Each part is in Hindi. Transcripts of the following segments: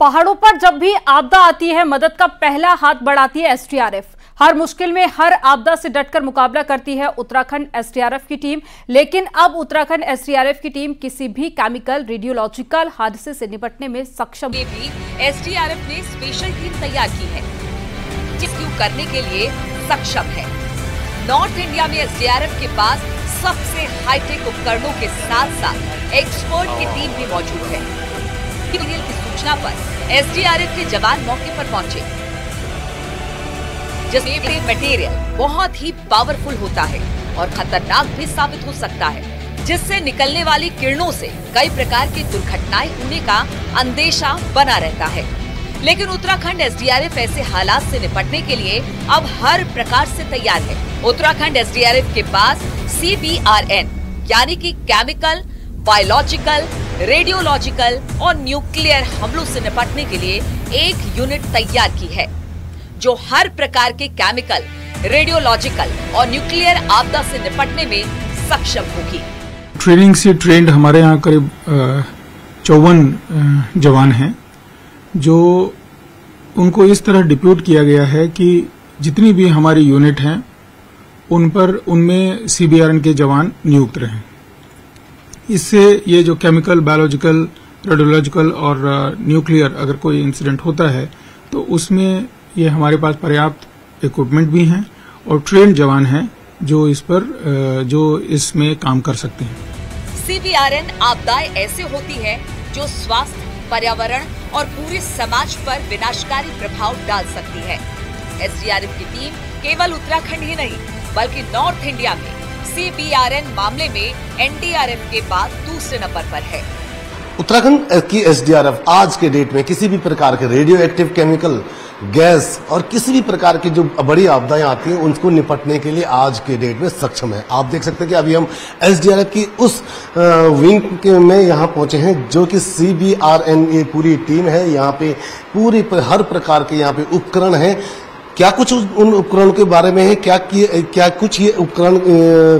पहाड़ों पर जब भी आपदा आती है, मदद का पहला हाथ बढ़ाती है एसडीआरएफ। हर मुश्किल में, हर आपदा से डटकर मुकाबला करती है उत्तराखंड एसडीआरएफ की टीम। लेकिन अब उत्तराखंड एसडीआरएफ की टीम किसी भी केमिकल, रेडियोलॉजिकल हादसे से निपटने में सक्षम है। भी एसडीआरएफ ने स्पेशल टीम तैयार की है, जिसको करने के लिए सक्षम है। नॉर्थ इंडिया में एसडीआरएफ के पास सबसे हाईटेक उपकरणों के साथ साथ एक्सपर्ट की टीम भी मौजूद है। की सूचना पर एसडीआरएफ के जवान मौके पर पहुंचे, जिसमें मटेरियल बहुत ही पावरफुल होता है और खतरनाक भी साबित हो सकता है, जिससे निकलने वाली किरणों से कई प्रकार की दुर्घटनाएं होने का अंदेशा बना रहता है। लेकिन उत्तराखंड एसडीआरएफ ऐसे हालात से निपटने के लिए अब हर प्रकार से तैयार है। उत्तराखंड एसडीआरएफ के पास CBRN यानी कि केमिकल, बायोलॉजिकल, रेडियोलॉजिकल और न्यूक्लियर हमलों से निपटने के लिए एक यूनिट तैयार की है, जो हर प्रकार के केमिकल, रेडियोलॉजिकल और न्यूक्लियर आपदा से निपटने में सक्षम होगी। ट्रेनिंग से ट्रेंड हमारे यहाँ करीब 54 जवान हैं, जो उनको इस तरह डिप्यूट किया गया है कि जितनी भी हमारी यूनिट हैं उनमें CBRN के जवान नियुक्त रहें। इससे ये जो केमिकल, बायोलॉजिकल, रेडियोलॉजिकल और न्यूक्लियर अगर कोई इंसिडेंट होता है तो उसमें ये हमारे पास पर्याप्त इक्विपमेंट भी हैं और ट्रेंड जवान हैं जो इसमें काम कर सकते हैं। CBRN आपदाएं ऐसे होती है जो स्वास्थ्य, पर्यावरण और पूरे समाज पर विनाशकारी प्रभाव डाल सकती है। एसडीआरएफ की टीम केवल उत्तराखंड ही नहीं बल्कि नॉर्थ इंडिया में CBRN मामले में NDRF के बाद दूसरे नंबर पर है। उत्तराखंड की एसडीआरएफ आज के डेट में किसी भी प्रकार के रेडियो एक्टिव केमिकल, गैस और किसी भी प्रकार की जो बड़ी आपदाएं आती हैं उनको निपटने के लिए आज के डेट में सक्षम है। आप देख सकते हैं कि अभी हम एसडीआरएफ की उस विंग में यहाँ पहुंचे हैं, जो कि CBRN ये पूरी टीम है। यहाँ पे पूरी हर प्रकार के यहाँ पे उपकरण हैं। क्या कुछ उन उपकरणों के बारे में है, क्या कुछ ये उपकरण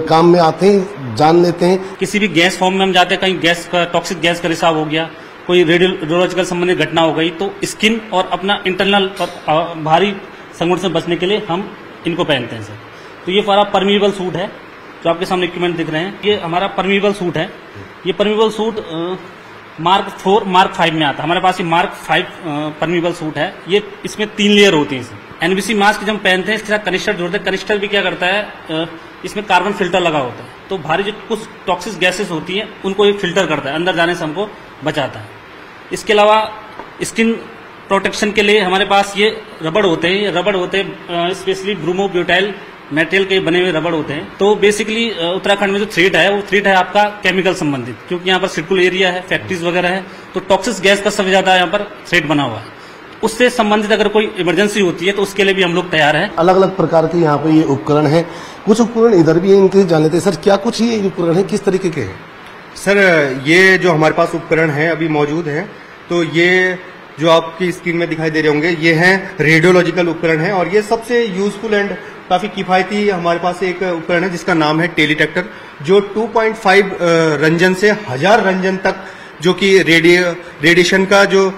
काम में आते हैं, जान लेते हैं। किसी भी गैस फॉर्म में हम जाते हैं, कहीं गैस का, टॉक्सिक गैस का रिसाव हो गया, कोई रेडियोलॉजिकल संबंधित घटना हो गई, तो स्किन और अपना इंटरनल और भारी संगठन से बचने के लिए हम इनको पहनते हैं सर। तो ये हमारा परमीबल सूट है, जो आपके सामने इक्विपमेंट दिख रहे हैं, ये हमारा परमीबल सूट है। ये परमीबल सूट मार्क 4, मार्क 5 में आता है। हमारे पास ये मार्क 5 परमीबल सूट है। ये इसमें 3 लेयर होती हैं। NBC मास्क जब हम पहनते हैं, इसके साथ कनिस्टर जोड़ते हैं। कनिस्टर भी क्या करता है, इसमें कार्बन फिल्टर लगा होता है, तो भारी जो कुछ टॉक्सिक गैसेस होती हैं उनको ये फिल्टर करता है, अंदर जाने से हमको बचाता है। इसके अलावा स्किन प्रोटेक्शन के लिए हमारे पास ये रबड़ होते हैं, स्पेशली ब्रूमोब्यूटाइल मेटेरियल के बने हुए रबड़ होते हैं। तो बेसिकली उत्तराखंड में जो थ्रेट है वो थ्रेट है आपका केमिकल संबंधित, क्योंकि यहाँ पर सिर्कुल एरिया है, फैक्ट्रीज वगैरह है, तो टॉक्सिक गैस का सबसे ज्यादा यहाँ पर थ्रेट बना हुआ है। उससे संबंधित अगर कोई इमरजेंसी होती है तो उसके लिए भी हम लोग तैयार हैं। अलग अलग प्रकार के यहाँ पे ये उपकरण है। कुछ उपकरण इधर भी है, इनके जान लेते हैं। सर, क्या कुछ ये उपकरण है, किस तरीके के हैं? सर, ये जो हमारे पास उपकरण है अभी मौजूद है, तो ये जो आपकी स्क्रीन में दिखाई दे रहे होंगे, ये हैं रेडियोलॉजिकल उपकरण है। और ये सबसे यूजफुल एंड काफी किफायती हमारे पास एक उपकरण है, जिसका नाम है टेलीटेक्टर, जो 2.5 रंजन से 1000 रंजन तक, जो कि रेडिएशन का जो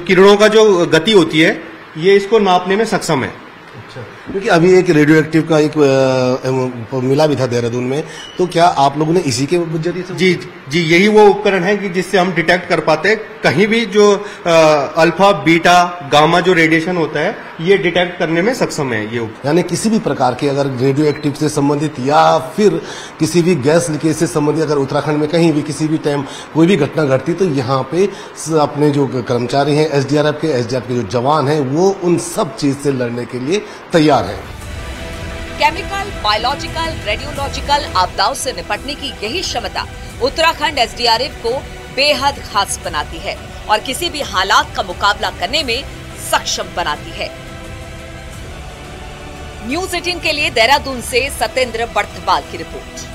किरणों का जो गति होती है, ये इसको नापने में सक्षम है। अच्छा, क्योंकि अभी एक रेडियो एक्टिव का एक मिला भी था देहरादून में, तो क्या आप लोगों ने इसी के जरिए से? जी, यही वो उपकरण है कि जिससे हम डिटेक्ट कर पाते हैं कहीं भी जो अल्फा, बीटा, गामा जो रेडिएशन होता है, ये डिटेक्ट करने में सक्षम है ये। यानी किसी भी प्रकार के अगर रेडियो एक्टिव से संबंधित या फिर किसी भी गैस लीकेज से संबंधित अगर उत्तराखंड में कहीं भी किसी भी टाइम कोई भी घटना घटती, तो यहाँ पे अपने जो कर्मचारी हैं एसडीआरएफ के जो जवान हैं, वो उन सब चीज से लड़ने के लिए तैयार है। केमिकल, बायोलॉजिकल, रेडियोलॉजिकल आपदाओं से निपटने की यही क्षमता उत्तराखंड एसडीआरएफ को बेहद खास बनाती है और किसी भी हालात का मुकाबला करने में सक्षम बनाती है। न्यूज़ 18 के लिए देहरादून से सत्येंद्र बर्थवाल की रिपोर्ट।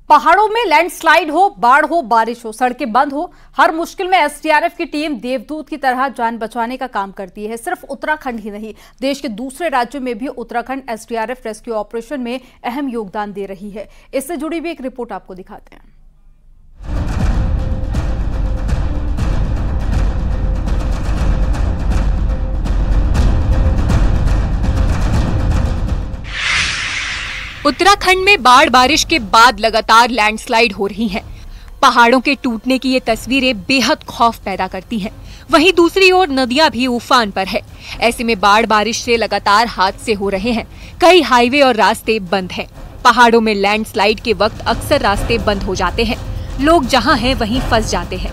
पहाड़ों में लैंडस्लाइड हो, बाढ़ हो, बारिश हो, सड़कें बंद हो, हर मुश्किल में एसडीआरएफ की टीम देवदूत की तरह जान बचाने का काम करती है। सिर्फ उत्तराखंड ही नहीं, देश के दूसरे राज्यों में भी उत्तराखंड एसडीआरएफ रेस्क्यू ऑपरेशन में अहम योगदान दे रही है। इससे जुड़ी भी एक रिपोर्ट आपको दिखाते हैं। उत्तराखंड में बाढ़ बारिश के बाद लगातार लैंडस्लाइड हो रही हैं। पहाड़ों के टूटने की ये तस्वीरें बेहद खौफ पैदा करती हैं। वहीं दूसरी ओर नदियां भी उफान पर है। ऐसे में बाढ़ बारिश से लगातार हादसे हो रहे हैं। कई हाईवे और रास्ते बंद हैं। पहाड़ों में लैंडस्लाइड के वक्त अक्सर रास्ते बंद हो जाते हैं। लोग जहां हैं वहीं फंस जाते हैं।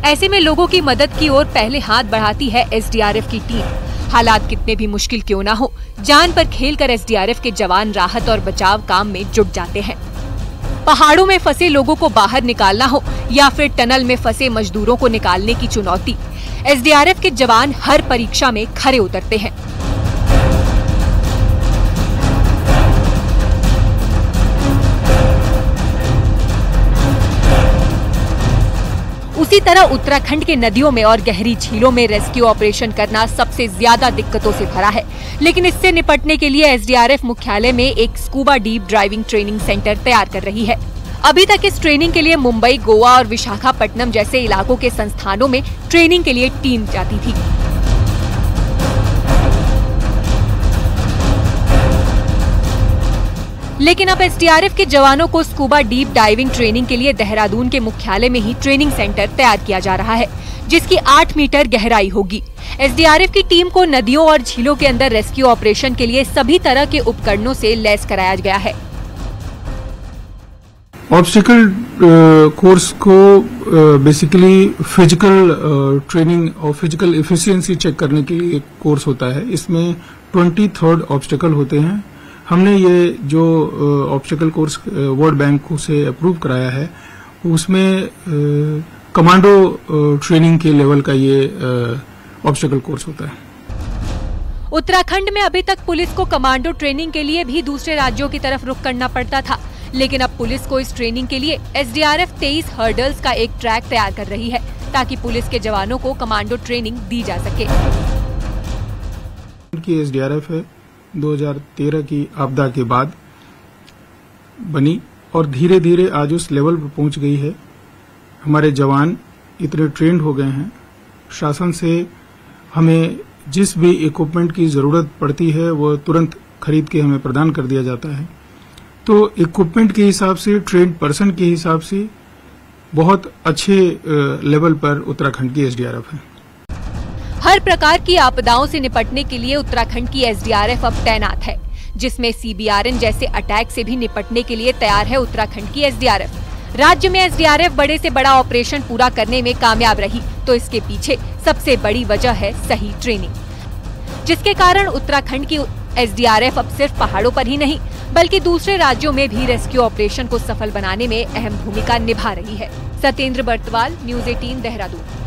ऐसे में लोगों की मदद की ओर पहले हाथ बढ़ाती है एसडीआरएफ की टीम। हालात कितने भी मुश्किल क्यों ना हो, जान पर खेलकर एसडीआरएफ के जवान राहत और बचाव काम में जुट जाते हैं। पहाड़ों में फंसे लोगों को बाहर निकालना हो या फिर टनल में फंसे मजदूरों को निकालने की चुनौती, एसडीआरएफ के जवान हर परीक्षा में खरे उतरते हैं। उसी तरह उत्तराखंड के नदियों में और गहरी झीलों में रेस्क्यू ऑपरेशन करना सबसे ज्यादा दिक्कतों से भरा है। लेकिन इससे निपटने के लिए एसडीआरएफ मुख्यालय में एक scuba deep driving training centre तैयार कर रही है। अभी तक इस ट्रेनिंग के लिए मुंबई, गोवा और विशाखापट्टनम जैसे इलाकों के संस्थानों में ट्रेनिंग के लिए टीम जाती थी। लेकिन अब एसडीआरएफ के जवानों को स्कूबा डीप डाइविंग ट्रेनिंग के लिए देहरादून के मुख्यालय में ही ट्रेनिंग सेंटर तैयार किया जा रहा है, जिसकी 8 मीटर गहराई होगी। एसडीआरएफ की टीम को नदियों और झीलों के अंदर रेस्क्यू ऑपरेशन के लिए सभी तरह के उपकरणों से लैस कराया गया है। ऑब्स्टिकल कोर्स को बेसिकली फिजिकल ट्रेनिंग और फिजिकल एफिशिएंसी चेक करने के लिए एक कोर्स होता है। इसमें 23 ऑब्स्टिकल होते हैं। हमने ये जो ऑब्स्टिकल कोर्स वर्ल्ड बैंक से अप्रूव कराया है, उसमें कमांडो ट्रेनिंग के लेवल का ये ऑब्स्टिकल कोर्स होता है। उत्तराखंड में अभी तक पुलिस को कमांडो ट्रेनिंग के लिए भी दूसरे राज्यों की तरफ रुख करना पड़ता था, लेकिन अब पुलिस को इस ट्रेनिंग के लिए एसडीआरएफ 23 हर्डल्स का एक ट्रैक तैयार कर रही है, ताकि पुलिस के जवानों को कमांडो ट्रेनिंग दी जा सके। एसडीआरएफ है 2013 की आपदा के बाद बनी और धीरे धीरे आज उस लेवल पर पहुंच गई है। हमारे जवान इतने ट्रेंड हो गए हैं, शासन से हमें जिस भी इक्विपमेंट की जरूरत पड़ती है वो तुरंत खरीद के हमें प्रदान कर दिया जाता है। तो इक्विपमेंट के हिसाब से, ट्रेंड पर्सन के हिसाब से बहुत अच्छे लेवल पर उत्तराखंड की एसडीआरएफ है। हर प्रकार की आपदाओं से निपटने के लिए उत्तराखंड की एसडीआरएफ अब तैनात है, जिसमें सीबीआरएन जैसे अटैक से भी निपटने के लिए तैयार है उत्तराखंड की एसडीआरएफ। राज्य में एसडीआरएफ बड़े से बड़ा ऑपरेशन पूरा करने में कामयाब रही, तो इसके पीछे सबसे बड़ी वजह है सही ट्रेनिंग, जिसके कारण उत्तराखंड की एसडीआरएफ अब सिर्फ पहाड़ों पर ही नहीं बल्कि दूसरे राज्यों में भी रेस्क्यू ऑपरेशन को सफल बनाने में अहम भूमिका निभा रही है। सत्येंद्र बर्तवाल, न्यूज़ 18 देहरादून।